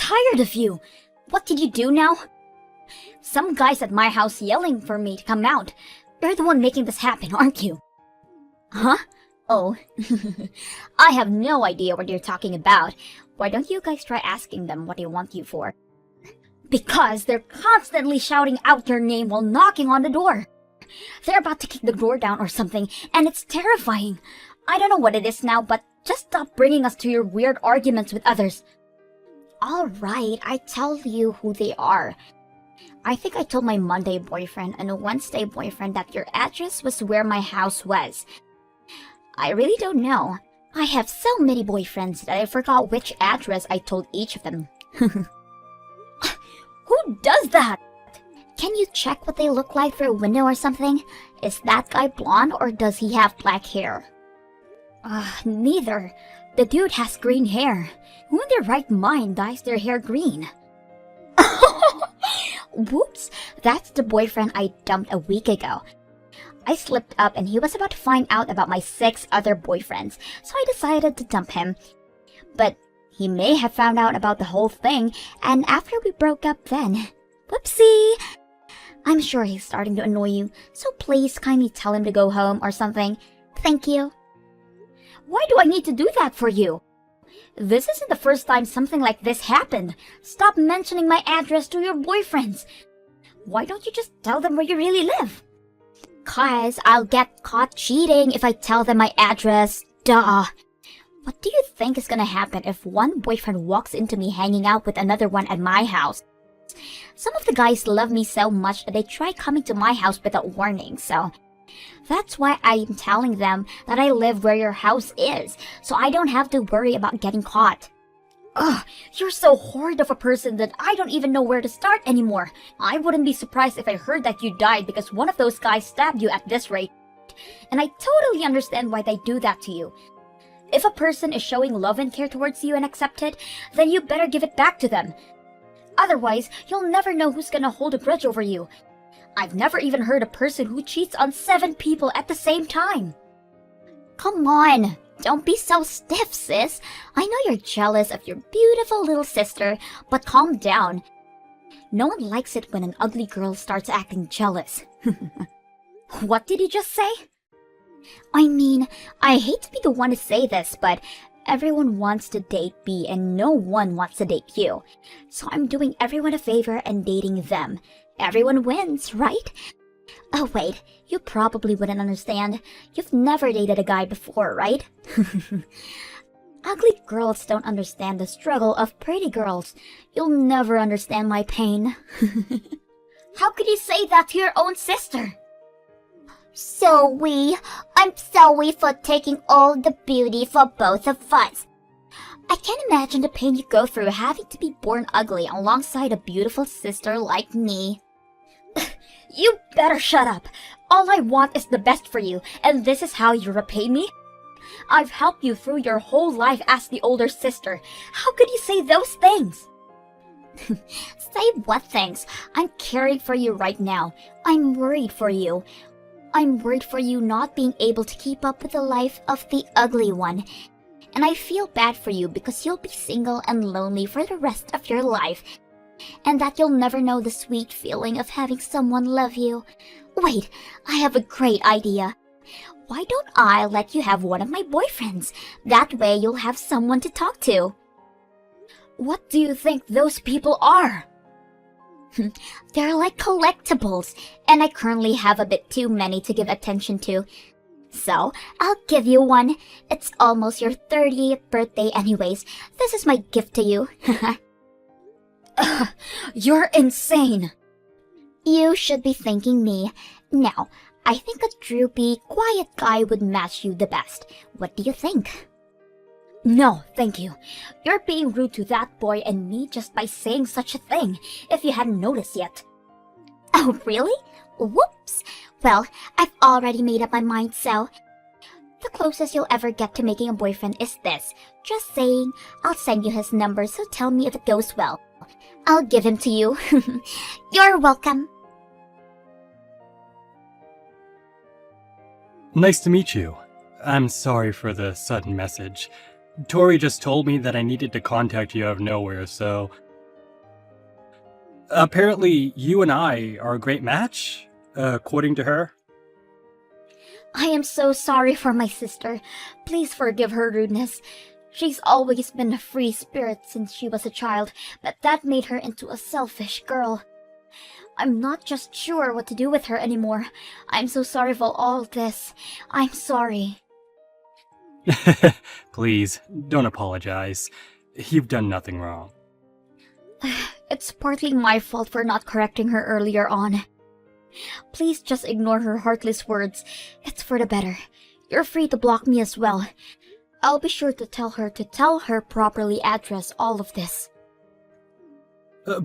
tired of you. What did you do now? Some guy's at my house yelling for me to come out. You're the one making this happen, aren't you? Huh? Oh, I have no idea what you're talking about. Why don't you guys try asking them what they want you for? Because they're constantly shouting out your name while knocking on the door. They're about to kick the door down or something, and it's terrifying. I don't know what it is now, but just stop bringing us to your weird arguments with others. Alright, I tell you who they are. I think I told my Monday boyfriend and a Wednesday boyfriend that your address was where my house was. I really don't know. I have so many boyfriends that I forgot which address I told each of them. Who does that? Can you check what they look like through a window or something? Is that guy blonde or does he have black hair? Neither. The dude has green hair. Who in their right mind dyes their hair green? Whoops, that's the boyfriend I dumped a week ago. I slipped up and he was about to find out about my 6 other boyfriends, so I decided to dump him. But he may have found out about the whole thing, and after we broke up then. Whoopsie! I'm sure he's starting to annoy you, so please kindly tell him to go home or something. Thank you. Why do I need to do that for you? This isn't the first time something like this happened. Stop mentioning my address to your boyfriends. Why don't you just tell them where you really live? 'Cause I'll get caught cheating if I tell them my address. Duh. What do you think is gonna happen if one boyfriend walks into me hanging out with another one at my house? Some of the guys love me so much that they try coming to my house without warning, so that's why I'm telling them that I live where your house is, so I don't have to worry about getting caught. Ugh, you're so horrid of a person that I don't even know where to start anymore. I wouldn't be surprised if I heard that you died because one of those guys stabbed you at this rate. And I totally understand why they do that to you. If a person is showing love and care towards you and accept it, then you better give it back to them. Otherwise, you'll never know who's gonna hold a grudge over you. I've never even heard a person who cheats on 7 people at the same time. Come on, don't be so stiff, sis. I know you're jealous of your beautiful little sister, but calm down. No one likes it when an ugly girl starts acting jealous. What did you just say? I mean, I hate to be the one to say this, but everyone wants to date B and no one wants to date you. So I'm doing everyone a favor and dating them. Everyone wins, right? Oh wait, you probably wouldn't understand. You've never dated a guy before, right? Ugly girls don't understand the struggle of pretty girls. You'll never understand my pain. How could you say that to your own sister? I'm sorry for taking all the beauty for both of us. I can't imagine the pain you go through having to be born ugly alongside a beautiful sister like me. You better shut up. All I want is the best for you, and this is how you repay me? I've helped you through your whole life as the older sister. How could you say those things? Say what things? I'm caring for you right now. I'm worried for you. I'm worried for you not being able to keep up with the life of the ugly one. And I feel bad for you because you'll be single and lonely for the rest of your life. And that you'll never know the sweet feeling of having someone love you. Wait, I have a great idea. Why don't I let you have one of my boyfriends? That way you'll have someone to talk to. What do you think those people are? They're like collectibles, and I currently have a bit too many to give attention to. So, I'll give you one. It's almost your 30th birthday anyways. This is my gift to you. You're insane. You should be thanking me. Now, I think a droopy, quiet guy would match you the best. What do you think? No, thank you. You're being rude to that boy and me just by saying such a thing, if you hadn't noticed yet. Oh, really? Whoops. Well, I've already made up my mind, so the closest you'll ever get to making a boyfriend is this. Just saying. I'll send you his number, so tell me if it goes well. I'll give him to you. You're welcome. Nice to meet you. I'm sorry for the sudden message. Tori just told me that I needed to contact you out of nowhere, so Apparently, you and I are a great match, according to her. I am so sorry for my sister. Please forgive her rudeness. She's always been a free spirit since she was a child, but that made her into a selfish girl. I'm not just sure what to do with her anymore. I'm so sorry for all this. I'm sorry. Please, don't apologize. You've done nothing wrong. It's partly my fault for not correcting her earlier on. Please just ignore her heartless words. It's for the better. You're free to block me as well. I'll be sure to tell her properly address all of this.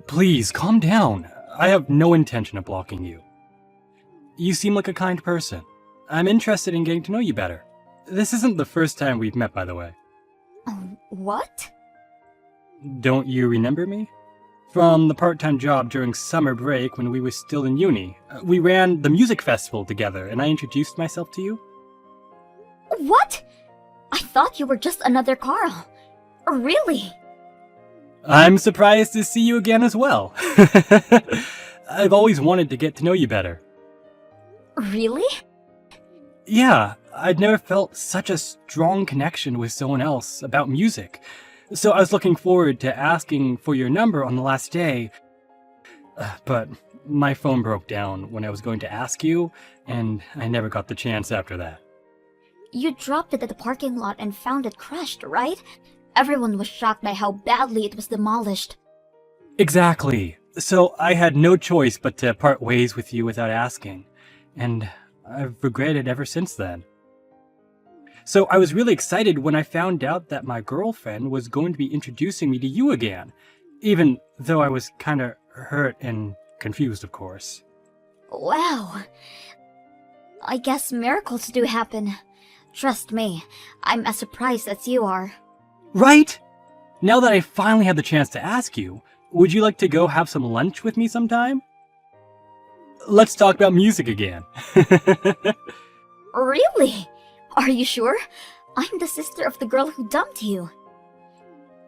Please, calm down. I have no intention of blocking you. You seem like a kind person. I'm interested in getting to know you better. This isn't the first time we've met, by the way. What? Don't you remember me? From the part-time job during summer break when we were still in uni. We ran the music festival together, and I introduced myself to you. What? I thought you were just another Carl. Really? I'm surprised to see you again as well. I've always wanted to get to know you better. Really? Yeah, I'd never felt such a strong connection with someone else about music. So I was looking forward to asking for your number on the last day. But my phone broke down when I was going to ask you, and I never got the chance after that. You dropped it at the parking lot and found it crushed, right? Everyone was shocked by how badly it was demolished. Exactly. So I had no choice but to part ways with you without asking. And I've regretted ever since then. So I was really excited when I found out that my girlfriend was going to be introducing me to you again. Even though I was kinda hurt and confused, of course. Wow. I guess miracles do happen. Trust me, I'm as surprised as you are. Right? Now that I finally had the chance to ask you, would you like to go have some lunch with me sometime? Let's talk about music again. Really? Are you sure? I'm the sister of the girl who dumped you.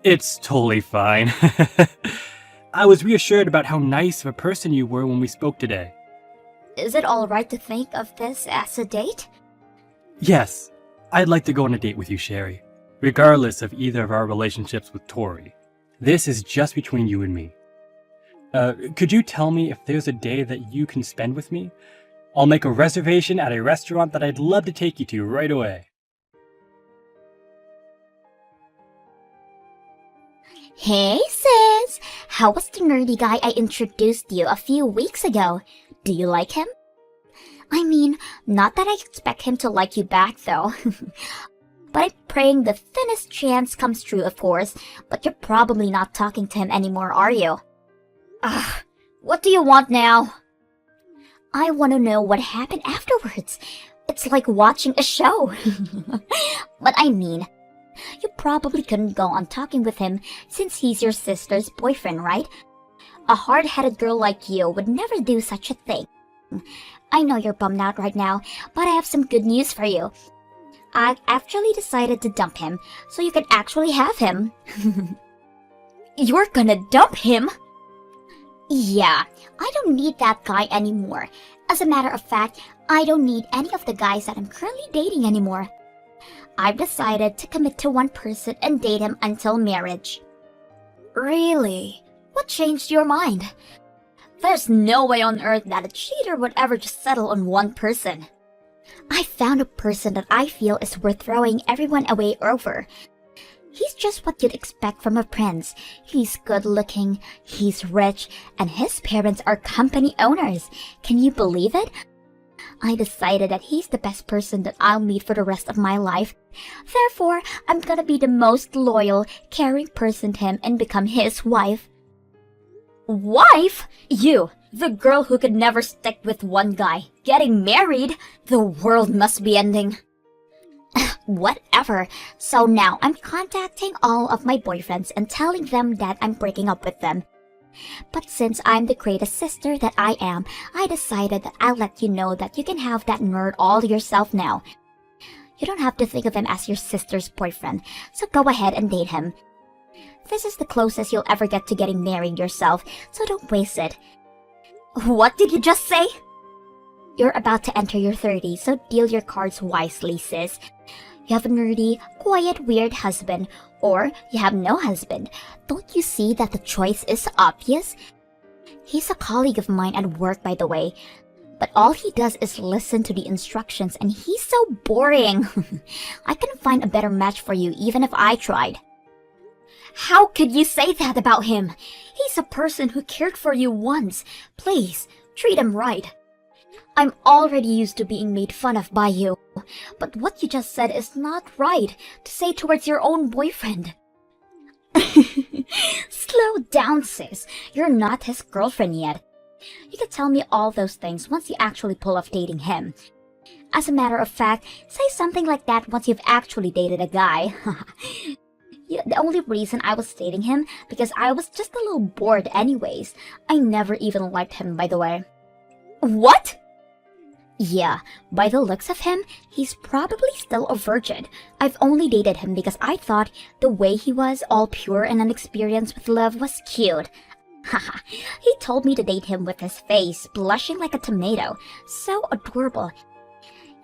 It's totally fine. I was reassured about how nice of a person you were when we spoke today. Is it alright to think of this as a date? Yes, I'd like to go on a date with you, Sherry. Regardless of either of our relationships with Tori. This is just between you and me. Could you tell me if there's a day that you can spend with me? I'll make a reservation at a restaurant that I'd love to take you to right away. Hey sis! How was the nerdy guy I introduced you a few weeks ago? Do you like him? I mean, not that I expect him to like you back though. But I'm praying the thinnest chance comes true, of course. But you're probably not talking to him anymore, are you? Ugh, what do you want now? I want to know what happened afterwards. It's like watching a show. But I mean, you probably couldn't go on talking with him since he's your sister's boyfriend, right? A hard-headed girl like you would never do such a thing. I know you're bummed out right now, but I have some good news for you. I actually decided to dump him, so you can actually have him. You're gonna dump him? Yeah, I don't need that guy anymore. As a matter of fact, I don't need any of the guys that I'm currently dating anymore. I've decided to commit to one person and date him until marriage. Really? What changed your mind? There's no way on earth that a cheater would ever just settle on one person. I found a person that I feel is worth throwing everyone away over. He's just what you'd expect from a prince. He's good looking, he's rich, and his parents are company owners. Can you believe it? I decided that he's the best person that I'll meet for the rest of my life. Therefore, I'm gonna be the most loyal, caring person to him and become his wife. Wife? You, the girl who could never stick with one guy, getting married? The world must be ending. Whatever. So now I'm contacting all of my boyfriends and telling them that I'm breaking up with them. But since I'm the greatest sister that I am, I decided that I'll let you know that you can have that nerd all to yourself now. You don't have to think of him as your sister's boyfriend, so go ahead and date him. This is the closest you'll ever get to getting married yourself, so don't waste it. What did you just say? You're about to enter your 30s, so deal your cards wisely, sis. You have a nerdy, quiet, weird husband, or you have no husband. Don't you see that the choice is obvious? He's a colleague of mine at work, by the way. But all he does is listen to the instructions, and he's so boring. I couldn't find a better match for you even if I tried. How could you say that about him? He's a person who cared for you once. Please, treat him right. I'm already used to being made fun of by you, but what you just said is not right to say towards your own boyfriend. Slow down, sis. You're not his girlfriend yet. You can tell me all those things once you actually pull off dating him. As a matter of fact, say something like that once you've actually dated a guy. Yeah, the only reason I was dating him because I was just a little bored anyways. I never even liked him, by the way. What? Yeah, by the looks of him, he's probably still a virgin. I've only dated him because I thought the way he was, all pure and unexperienced with love, was cute. Haha, he told me to date him with his face blushing like a tomato. So adorable.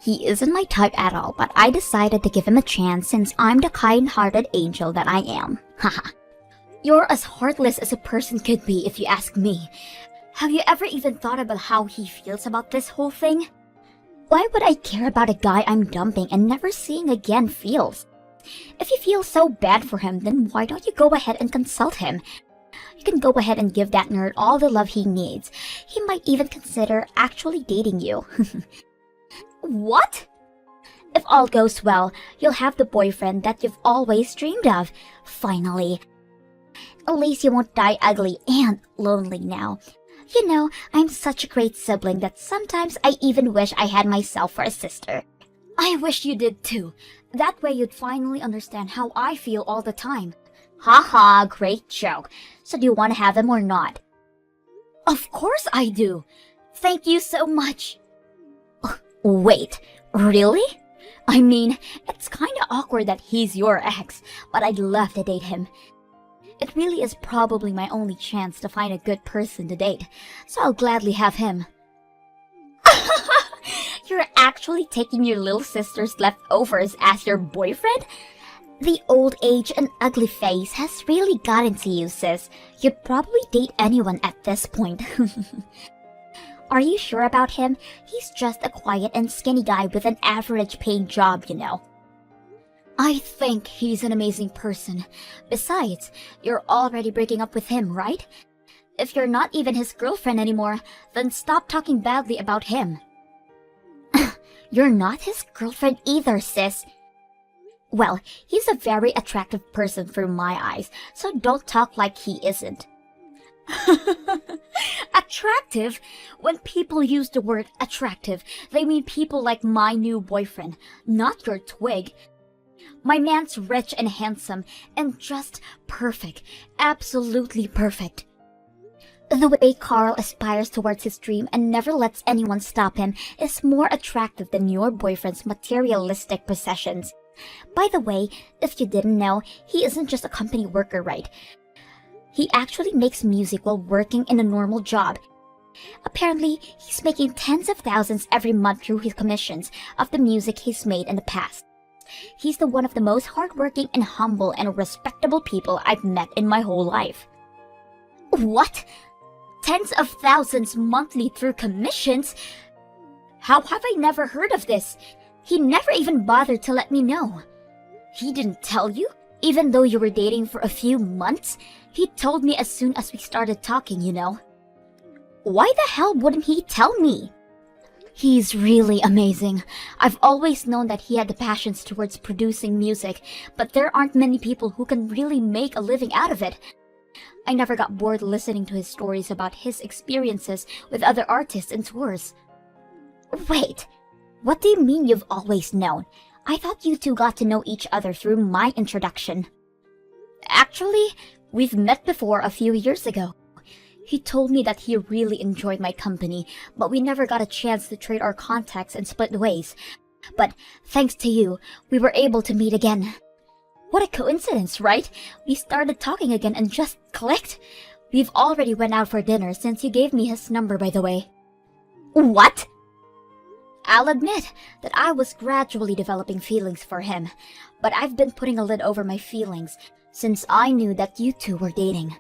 He isn't my type at all, but I decided to give him a chance since I'm the kind-hearted angel that I am. Haha. You're as heartless as a person could be if you ask me. Have you ever even thought about how he feels about this whole thing? Why would I care about a guy I'm dumping and never seeing again feels? If you feel so bad for him, then why don't you go ahead and consult him? You can go ahead and give that nerd all the love he needs. He might even consider actually dating you. What? If all goes well, you'll have the boyfriend that you've always dreamed of. Finally. At least you won't die ugly and lonely now. You know, I'm such a great sibling that sometimes I even wish I had myself for a sister. I wish you did too. That way you'd finally understand how I feel all the time. Haha, great joke. So do you want to have him or not? Of course I do. Thank you so much. Wait, really? I mean, it's kinda awkward that he's your ex, but I'd love to date him. It really is probably my only chance to find a good person to date, so I'll gladly have him. You're actually taking your little sister's leftovers as your boyfriend? The old age and ugly face has really gotten to you, sis. You'd probably date anyone at this point. Are you sure about him? He's just a quiet and skinny guy with an average paying job, you know. I think he's an amazing person. Besides, you're already breaking up with him, right? If you're not even his girlfriend anymore, then stop talking badly about him. You're not his girlfriend either, sis. Well, he's a very attractive person through my eyes, so don't talk like he isn't. Attractive? When people use the word attractive, they mean people like my new boyfriend, not your twig. My man's rich and handsome, and just perfect. Absolutely perfect. The way Carl aspires towards his dream and never lets anyone stop him is more attractive than your boyfriend's materialistic possessions. By the way, if you didn't know, he isn't just a company worker, right? He actually makes music while working in a normal job. Apparently, he's making tens of thousands every month through his commissions of the music he's made in the past. He's one of the most hardworking and humble and respectable people I've met in my whole life. What? Tens of thousands monthly through commissions? How have I never heard of this? He never even bothered to let me know. He didn't tell you? Even though you were dating for a few months? He told me as soon as we started talking, you know. Why the hell wouldn't he tell me? He's really amazing. I've always known that he had the passions towards producing music, but there aren't many people who can really make a living out of it. I never got bored listening to his stories about his experiences with other artists and tours. Wait, what do you mean you've always known? I thought you two got to know each other through my introduction. Actually, we've met before a few years ago. He told me that he really enjoyed my company, but we never got a chance to trade our contacts and split ways. But thanks to you, we were able to meet again. What a coincidence, right? We started talking again and just clicked. We've already went out for dinner since you gave me his number, by the way. What? I'll admit that I was gradually developing feelings for him, but I've been putting a lid over my feelings since I knew that you two were dating.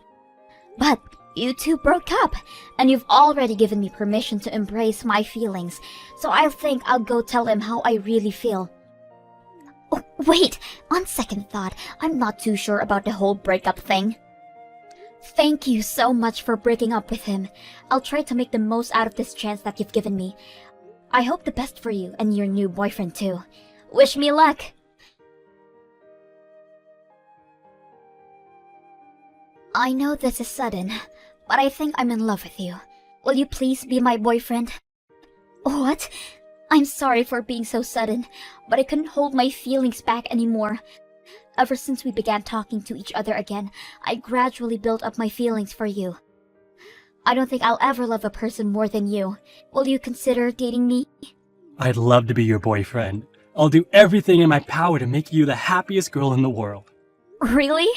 But you two broke up, and you've already given me permission to embrace my feelings, so I think I'll go tell him how I really feel. Oh, wait, on second thought, I'm not too sure about the whole breakup thing. Thank you so much for breaking up with him. I'll try to make the most out of this chance that you've given me. I hope the best for you and your new boyfriend too. Wish me luck! I know this is sudden, but I think I'm in love with you. Will you please be my boyfriend? What? I'm sorry for being so sudden, but I couldn't hold my feelings back anymore. Ever since we began talking to each other again, I gradually built up my feelings for you. I don't think I'll ever love a person more than you. Will you consider dating me? I'd love to be your boyfriend. I'll do everything in my power to make you the happiest girl in the world. Really?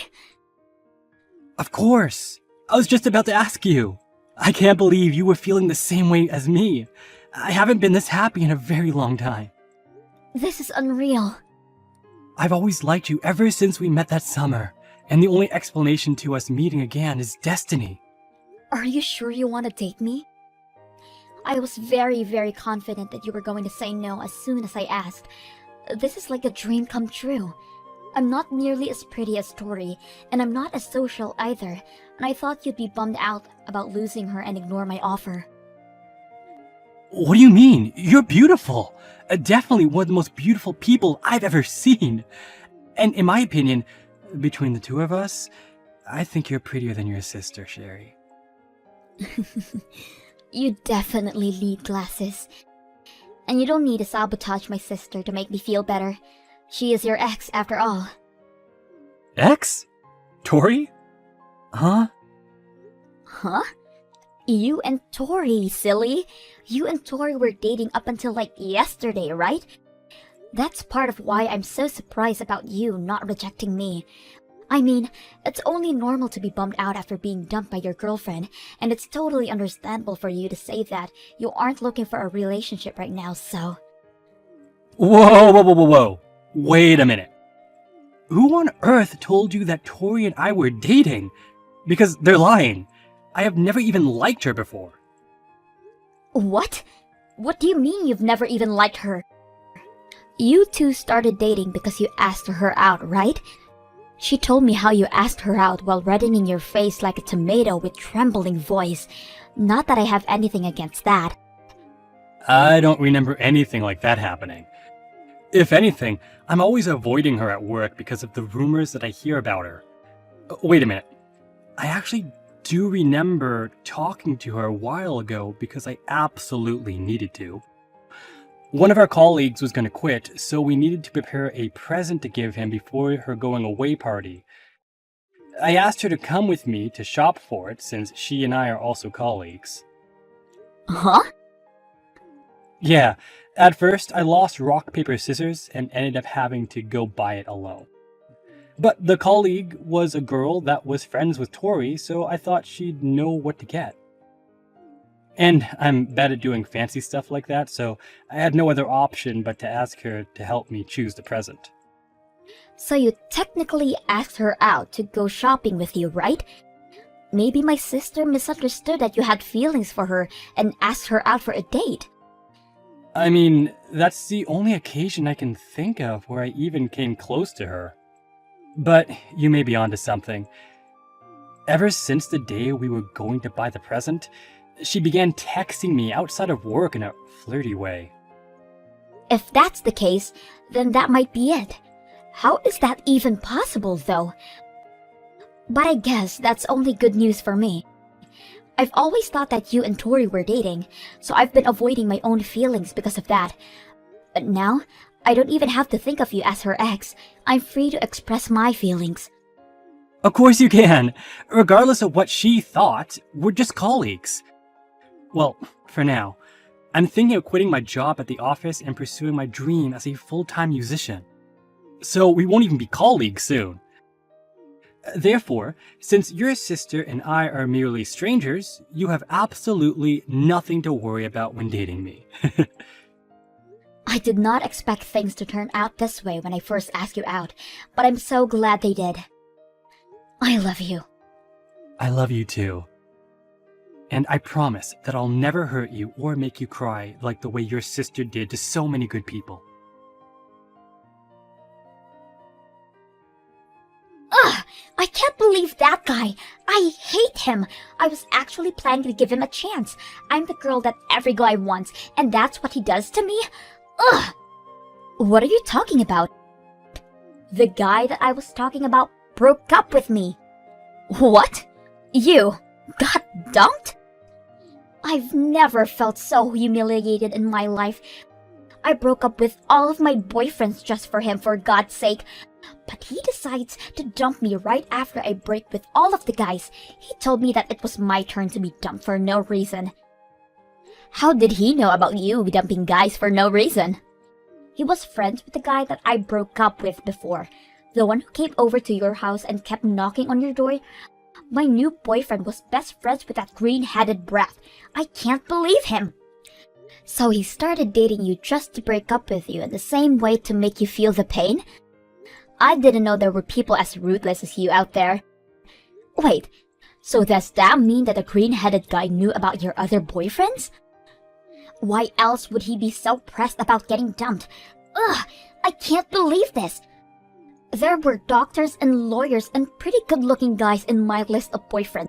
Of course! I was just about to ask you. I can't believe you were feeling the same way as me. I haven't been this happy in a very long time. This is unreal. I've always liked you ever since we met that summer, and the only explanation to us meeting again is destiny. Are you sure you want to date me? I was very, very confident that you were going to say no as soon as I asked. This is like a dream come true. I'm not nearly as pretty as Tori, and I'm not as social either, and I thought you'd be bummed out about losing her and ignore my offer. What do you mean? You're beautiful! Definitely one of the most beautiful people I've ever seen. And in my opinion, between the two of us, I think you're prettier than your sister, Sherry. You definitely need glasses. And you don't need to sabotage my sister to make me feel better. She is your ex, after all. Ex? Tori? Huh? Huh? You and Tori, silly. You and Tori were dating up until like yesterday, right? That's part of why I'm so surprised about you not rejecting me. I mean, it's only normal to be bummed out after being dumped by your girlfriend, and it's totally understandable for you to say that you aren't looking for a relationship right now, so... Whoa. Wait a minute. Who on earth told you that Tori and I were dating? Because they're lying. I have never even liked her before. What? What do you mean you've never even liked her? You two started dating because you asked her out, right? She told me how you asked her out while reddening your face like a tomato with trembling voice. Not that I have anything against that. I don't remember anything like that happening. If anything, I'm always avoiding her at work because of the rumors that I hear about her. Wait a minute. I actually do remember talking to her a while ago because I absolutely needed to. One of our colleagues was going to quit, so we needed to prepare a present to give him before her going away party. I asked her to come with me to shop for it since she and I are also colleagues. Huh? Yeah, at first I lost rock, paper, scissors and ended up having to go buy it alone. But the colleague was a girl that was friends with Tori, so I thought she'd know what to get. And I'm bad at doing fancy stuff like that, so I had no other option but to ask her to help me choose the present. So you technically asked her out to go shopping with you, right? Maybe my sister misunderstood that you had feelings for her and asked her out for a date. I mean, that's the only occasion I can think of where I even came close to her. But you may be onto something. Ever since the day we were going to buy the present, she began texting me outside of work in a flirty way. If that's the case, then that might be it. How is that even possible, though? But I guess that's only good news for me. I've always thought that you and Tori were dating, so I've been avoiding my own feelings because of that. But now, I don't even have to think of you as her ex. I'm free to express my feelings. Of course you can! Regardless of what she thought, we're just colleagues. Well, for now. I'm thinking of quitting my job at the office and pursuing my dream as a full-time musician. so we won't even be colleagues soon. Therefore, since your sister and I are merely strangers, you have absolutely nothing to worry about when dating me. I did not expect things to turn out this way when I first asked you out, but I'm so glad they did. I love you. I love you too. And I promise that I'll never hurt you or make you cry like the way your sister did to so many good people. Ugh! I can't believe that guy! I hate him! I was actually planning to give him a chance. I'm the girl that every guy wants, and that's what he does to me? Ugh! What are you talking about? The guy that I was talking about broke up with me. What? You got dumped? I've never felt so humiliated in my life. I broke up with all of my boyfriends just for him, for God's sake. But he decides to dump me right after I break with all of the guys. He told me that it was my turn to be dumped for no reason. How did he know about you dumping guys for no reason? He was friends with the guy that I broke up with before. The one who came over to your house and kept knocking on your door. My new boyfriend was best friends with that green-headed brat. I can't believe him. So he started dating you just to break up with you in the same way to make you feel the pain? I didn't know there were people as ruthless as you out there. Wait, so does that mean that the green-headed guy knew about your other boyfriends? Why else would he be so pressed about getting dumped? Ugh, I can't believe this. There were doctors and lawyers and pretty good-looking guys in my list of boyfriends,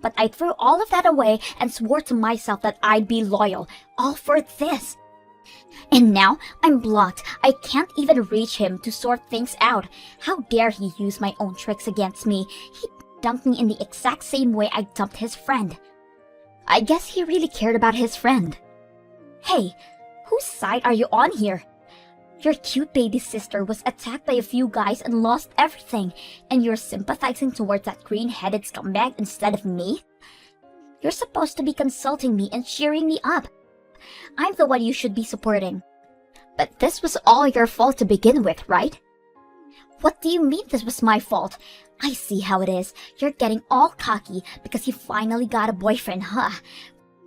but I threw all of that away and swore to myself that I'd be loyal, all for this. And now I'm blocked. I can't even reach him to sort things out. How dare he use my own tricks against me? He dumped me in the exact same way I dumped his friend. I guess he really cared about his friend. Hey, whose side are you on here? Your cute baby sister was attacked by a few guys and lost everything, and you're sympathizing towards that green-headed scumbag instead of me? You're supposed to be consulting me and cheering me up. I'm the one you should be supporting. But this was all your fault to begin with, right? What do you mean this was my fault? I see how it is. You're getting all cocky because you finally got a boyfriend, huh?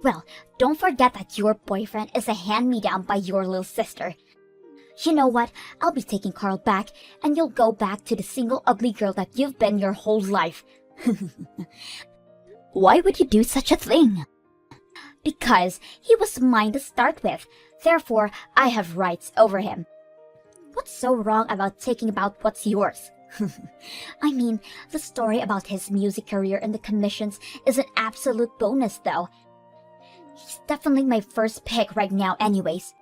Well, don't forget that your boyfriend is a hand-me-down by your little sister. You know what? I'll be taking Carl back, and you'll go back to the single ugly girl that you've been your whole life. Why would you do such a thing? Because he was mine to start with. Therefore, I have rights over him. What's so wrong about taking about what's yours? I mean, the story about his music career and the commissions is an absolute bonus, though. He's definitely my first pick right now anyways.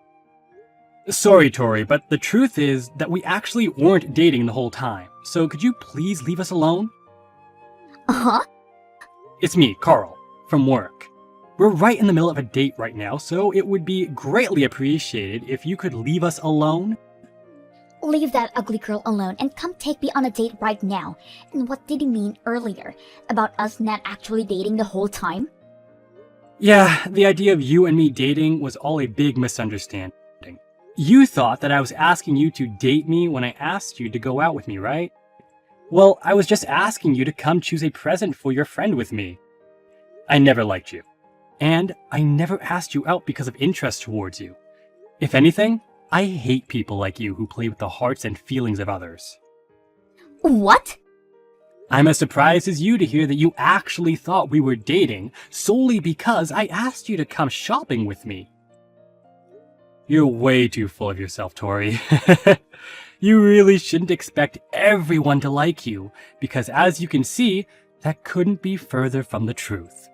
Sorry, Tori, but the truth is that we actually weren't dating the whole time. So could you please leave us alone? Uh-huh? It's me, Carl, from work. We're right in the middle of a date right now, so it would be greatly appreciated if you could leave us alone. Leave that ugly girl alone and come take me on a date right now. And what did he mean earlier? About us not actually dating the whole time? Yeah, the idea of you and me dating was all a big misunderstanding. You thought that I was asking you to date me when I asked you to go out with me, right? Well, I was just asking you to come choose a present for your friend with me. I never liked you. And I never asked you out because of interest towards you. If anything, I hate people like you who play with the hearts and feelings of others. What? I'm as surprised as you to hear that you actually thought we were dating solely because I asked you to come shopping with me. You're way too full of yourself, Tori. You really shouldn't expect everyone to like you, because as you can see, that couldn't be further from the truth.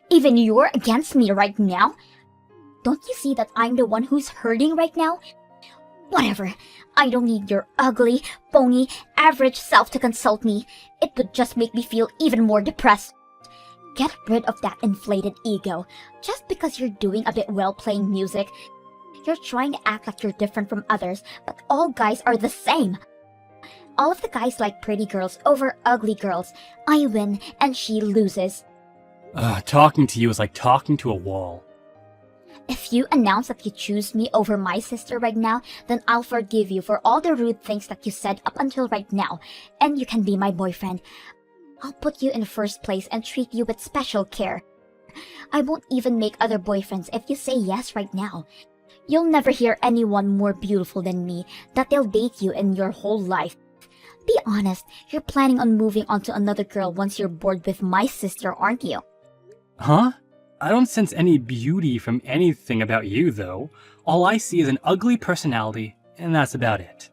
Even you're against me right now? Don't you see that I'm the one who's hurting right now? Whatever. I don't need your ugly, phony, average self to consult me. It would just make me feel even more depressed. Get rid of that inflated ego. Just because you're doing a bit well playing music, you're trying to act like you're different from others, but all guys are the same. All of the guys like pretty girls over ugly girls. I win and she loses. Talking to you is like talking to a wall. If you announce that you choose me over my sister right now, then I'll forgive you for all the rude things that you said up until right now, and you can be my boyfriend. I'll put you in first place and treat you with special care. I won't even make other boyfriends if you say yes right now. You'll never hear anyone more beautiful than me that they'll date you in your whole life. Be honest, you're planning on moving on to another girl once you're bored with my sister, aren't you? Huh? I don't sense any beauty from anything about you, though. All I see is an ugly personality, and that's about it.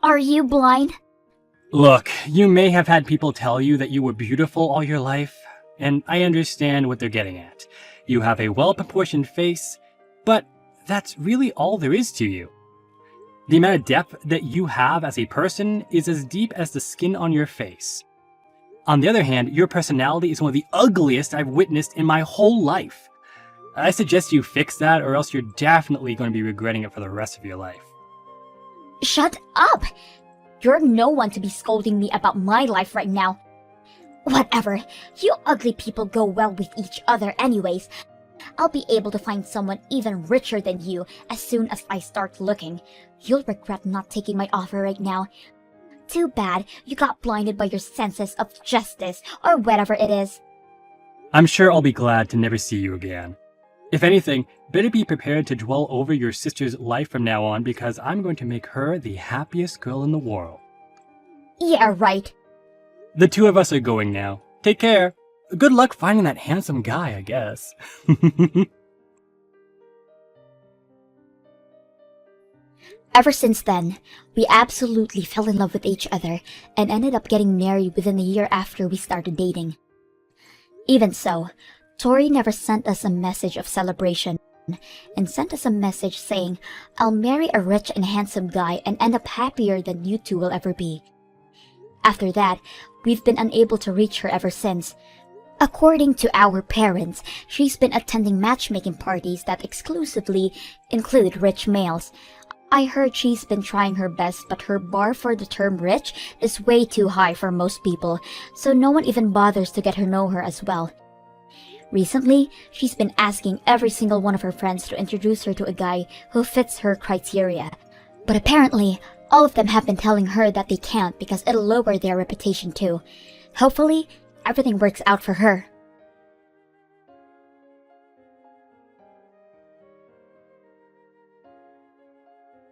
Are you blind? Look, you may have had people tell you that you were beautiful all your life, and I understand what they're getting at. You have a well-proportioned face, but that's really all there is to you. The amount of depth that you have as a person is as deep as the skin on your face. On the other hand, your personality is one of the ugliest I've witnessed in my whole life. I suggest you fix that, or else you're definitely going to be regretting it for the rest of your life. Shut up! You're no one to be scolding me about my life right now. Whatever, you ugly people go well with each other anyways. I'll be able to find someone even richer than you as soon as I start looking. You'll regret not taking my offer right now. Too bad you got blinded by your senses of justice, or whatever it is. I'm sure I'll be glad to never see you again. If anything, better be prepared to dwell over your sister's life from now on, because I'm going to make her the happiest girl in the world. Yeah, right. The two of us are going now. Take care. Good luck finding that handsome guy, I guess. Ever since then, we absolutely fell in love with each other and ended up getting married within a year after we started dating. Even so, Tori never sent us a message of celebration and sent us a message saying, "I'll marry a rich and handsome guy and end up happier than you two will ever be." After that, we've been unable to reach her ever since. According to our parents, she's been attending matchmaking parties that exclusively include rich males. I heard she's been trying her best, but her bar for the term rich is way too high for most people, so no one even bothers to get her know her as well. Recently, she's been asking every single one of her friends to introduce her to a guy who fits her criteria. But apparently, all of them have been telling her that they can't because it'll lower their reputation too. Hopefully, everything works out for her.